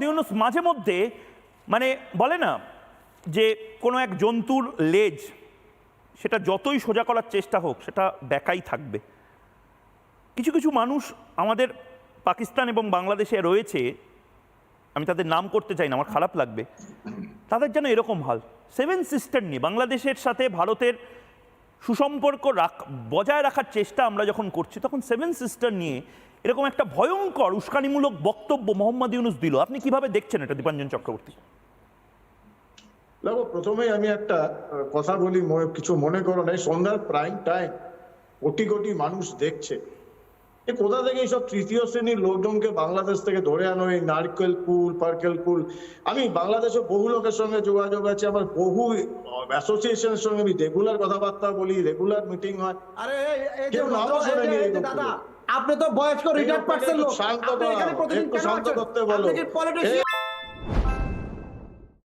ইউনূস মাঝে মধ্যে মানে বলে না যে কোনো এক জন্তুর লেজ সেটা যতই সোজা করার চেষ্টা হোক সেটা বেঁকাই থাকবে। কিছু কিছু মানুষ আমাদের পাকিস্তান এবং বাংলাদেশে রয়েছে, আমি তাদের নাম করতে চাই না, আমার খারাপ লাগবে, তাদের যেন এরকম হাল। সেভেন সিস্টার নিয়ে বাংলাদেশের সাথে ভারতের সুসম্পর্ক বজায় রাখার চেষ্টা আমরা যখন করছি, তখন সেভেন সিস্টার নিয়ে এরকম একটা ভয়ঙ্কর উস্কানিমূলক বক্তব্য মোহাম্মদ ইউনূস দিল। আপনি কিভাবে দেখছেন এটা, দীপাঞ্জন চক্রবর্তী? দেখো, প্রথমেই আমি একটা কথা বলি, কিছু মনে করো না। সন্ধ্যার প্রাইম টাইম কোটি কোটি মানুষ দেখছে, কোথা থেকে এইসব তৃতীয় শ্রেণীর লোকজনকে বাংলাদেশ থেকে ধরে আনো, এই নারকেল কুল পার্কেল কুল। আমি বাংলাদেশে বহু লোকের সঙ্গে যোগাযোগ আছে, আমার বহু অ্যাসোসিয়েশনের সঙ্গে আমি রেগুলার কথাবার্তা বলি, রেগুলার মিটিং হয়। আরে দাদা, আপনি তো বয়স্ক রিটায়ার্ড পার্সন লোক, শান্ত করতে বলো।